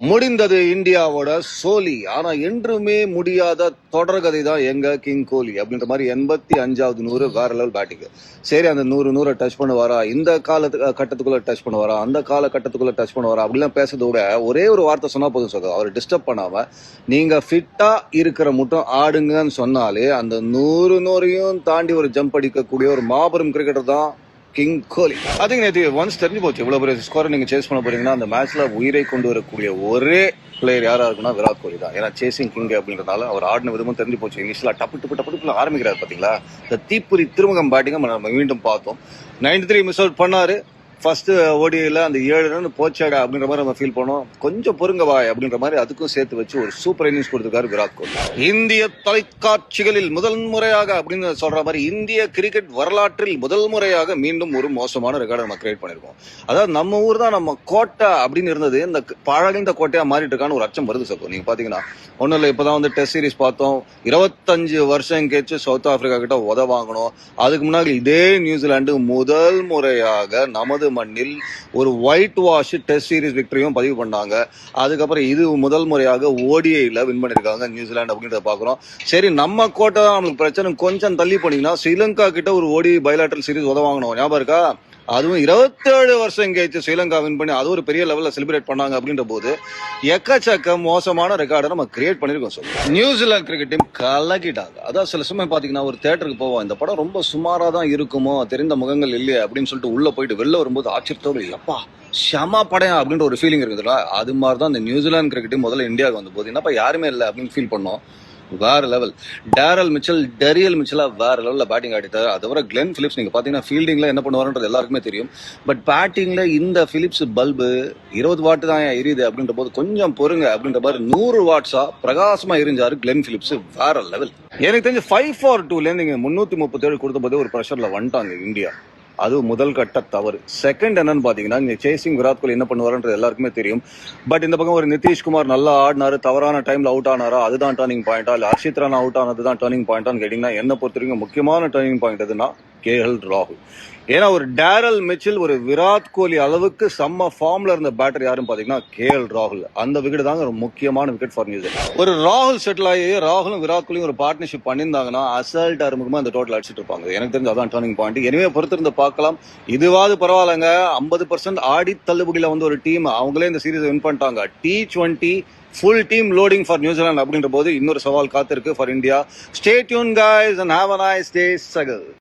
முடிந்தது இந்தியாவோட சோலி. ஆனா என்றுமே முடியாத தொடர்கதை தான் எங்க கிங் கோலி அப்படின்ற மாதிரி 85வது 100 வேற லெவல் பேட்டிங். சரி, அந்த 100 டச் பண்ணுவாரா, இந்த கட்டத்துக்குள்ள டச் பண்ணுவாரா, அந்த காலகட்டத்துக்குள்ள டச் பண்ணுவாரா அப்படிலாம் பேசுறத விட ஒரே ஒரு வார்த்தை சொன்னா போதும் சார். அவர் டிஸ்டர்ப் பண்ணாம நீங்க ஃபிட்டா இருக்கிற மட்டும் ஆடுங்கன்னு சொன்னாலே அந்த 100 தாண்டி ஒரு ஜம்ப் அடிக்கக்கூடிய ஒரு மாபெரும் கிரிக்கெட்டர் தான் கிங் கோலி. அதுக்கு நேற்று ஒன்ஸ் தெரிஞ்சு போச்சு, இவ்வளவு பெரிய ஸ்கோரை நீங்க சேஸ் பண்ண போறீங்கன்னா அந்த மேட்ச்ல உயிரை கொண்டு வரக்கூடிய ஒரே பிளேயர் யாரா இருக்குன்னா விராட் கோலி தான். ஏன்னா சேசிங் கிங் அப்படின்றதால அவர் ஆடின விதமும் தெரிஞ்சு போச்சு. இனிஷியலா டப்பு ஆரம்பிக்கிறார் பாத்தீங்களா, இந்த தீப்புரி திருமுகம் பேட்டிங்க நம்ம மீண்டும் பார்த்தோம். 93 மிஸ் அவுட் பண்ணாரு. ஃபர்ஸ்ட் ஓடியில் அந்த 7 ரன் போச்சாடா அப்படின்ற மாதிரி நம்ம ஃபீல் பண்ணோம். கொஞ்சம் பொறுங்கவாய் அப்படின்ற மாதிரி அதுக்கும் சேர்த்து வச்சு ஒரு சூப்பர் இன்னிங்ஸ் கொடுத்திருக்காரு விராட் கோலி. இந்திய தொலைக்காட்சிகளில் முதல் முறையாக அப்படின்னு சொல்ற மாதிரி இந்திய கிரிக்கெட் வரலாற்றில் முதல் முறையாக மீண்டும் ஒரு மோசமான ரெக்கார்டை நம்ம கிரியேட் பண்ணிருக்கோம். அதாவது நம்ம ஊர் தான் நம்ம கோட்டை அப்படின்னு இருந்தது, இந்த பழகிந்த கோட்டையா மாறிட்டு இருக்கான்னு ஒரு அச்சம் வருது சார். நீங்க பாத்தீங்கன்னா ஒன்னும் இல்லை, இப்பதான் வந்து டெஸ்ட் சீரிஸ் பார்த்தோம். 25 வருஷம் கேச்சு சவுத் ஆப்பிரிக்கா கிட்ட வாங்கணும். அதுக்கு முன்னாடி இதே நியூசிலாந்து முதல் முறையாக நமது மண்ணில் ஒரு ஒயிட் வாஷ் டெஸ்ட் சீரிஸ் விக்டரியும் பதிவு பண்ணாங்க. அதுக்கப்புறம் இது முதல் முறையாக ஓடிஐல வின் பண்ணிருக்காங்க நியூசிலாந்து அப்படின்றத பாக்குறோம். சரி, நம்ம கோட்டை தான் நம்மளுக்கு பிரச்சனை. கொஞ்சம் தள்ளி போனீங்கன்னா ஸ்ரீலங்கா கிட்ட ஒரு ஓடி பைலாட்டரல் சீரிஸ் வாங்கணும், ஞாபகம் இருக்கா? அதுவும் 27 வருஷம் கழிச்சு ஸ்ரீலங்கா வின் பண்ணி அது ஒரு பெரிய லெவல்ல செலிப்ரேட் பண்ணாங்க. அப்படின்ற போது எக்கச்சக்க மோசமான ரெக்கார்டை நம்ம கிரியேட் பண்ணிருக்கோம் சார். நியூசிலாந்து கிரிக்கெட் டீம் கலக்கிட்டாங்க. அதான் சில சமயம் பாத்தீங்கன்னா ஒரு தியேட்டருக்கு போவோம், இந்த படம் ரொம்ப சுமாரா தான் இருக்குமோ, தெரிந்த முகங்கள் இல்லையே அப்படின்னு சொல்லிட்டு உள்ள போயிட்டு வெளில வரும்போது ஆச்சரியத்தோடு அப்பா ஷமா படம் அப்படின்ற ஒரு ஃபீலிங் இருக்குதுல்ல, அது மாதிரி தான் இந்த நியூசிலாந்து கிரிக்கெட் டீம் முதல்ல இந்தியாவுக்கு வந்த போது என்னப்பா யாருமே இல்லை அப்படின்னு ஃபீல் பண்ணோம். வேற லெவல். டேரியல் மிச்சலா வேற லெவல்ல பேட்டிங் ஆடிட்டாரு. அதை தவிர கிளென் பிலிப்ஸ் நீங்க பாத்தீங்கன்னா ஃபீல்டிங்ல என்ன பண்ணுவாருன்றது எல்லாருக்குமே தெரியும். பட் பேட்டிங்ல இந்த பிலிப்ஸ் பல்பு 20 வாட் தான் எரியுது அப்படின்ற போது கொஞ்சம் பொறுங்க அப்படின்ற மாதிரி 100 வாட்ஸா பிரகாசமா எரிஞ்சாரு கிளென் பிலிப்ஸ். வேற லெவல். எனக்கு தெரிஞ்சு 5 for 2ல நீங்க 337 கொடுத்த போதே ஒரு ப்ரெஷர்ல வந்துட்டாங்க இந்தியா. அது முதல் கட்ட தவறு. செகண்ட் என்னன்னு பாத்தீங்கன்னா, நீங்க சேசிங் விராட் கோலி என்ன பண்ணுவாருன்றது எல்லாருக்குமே தெரியும். பட் இந்த பக்கம் ஒரு நிதிஷ்குமார் நல்லா ஆடினாரு, தவறான டைம்ல அவுட் ஆனாரா, அதுதான் டர்னிங் பாயிண்டா, இல்ல ஹர்ஷித் ராணா அவுட் ஆனதுதான் டர்னிங் பாயிண்டான்னு கேட்டீங்கன்னா என்ன பொறுத்த வரைக்கும் முக்கியமான டர்னிங் பாயிண்ட் எதுனா KL ராகுல். ஏன்னா ஒரு டேரல் மிச்சில் ஒரு விராட் கோலி அளவுக்கு செம்ம ஃபார்ம்ல இருந்த பேட்டர் யாருன்னு பாத்தீங்கன்னா KL ராகுல். அந்த விக்கெட் தாங்க ஒரு முக்கியமான விக்கெட் ஃபார் நியூசிலாந்து. ஒரு ராகுல் செட்டில் ஆகி ராகுலும் விராட் கோலியும் ஒரு பார்ட்னர்ஷிப் பண்ணியிருந்தாங்கன்னா அசல்ட் அருமுகமா அந்த டோட்டல் அடிச்சிட்டு இருப்பாங்க. எனக்கு தெரிஞ்சு அதான் டர்னிங் பாயிண்ட். எனவே பொறுத்திருந்து பார்க்கலாம். இதுவாது பரவாயில்லங்க, 50% ஆடி தள்ளுபடியில வந்து ஒரு டீம் அவங்களே இந்த சீரீஸ் வின் பண்ணிட்டாங்க. T20 full team loading for New Zealand அப்படின்ற போது இன்னொரு சவால் காத்திருக்கு for India. Stay tune guys and have a nice day.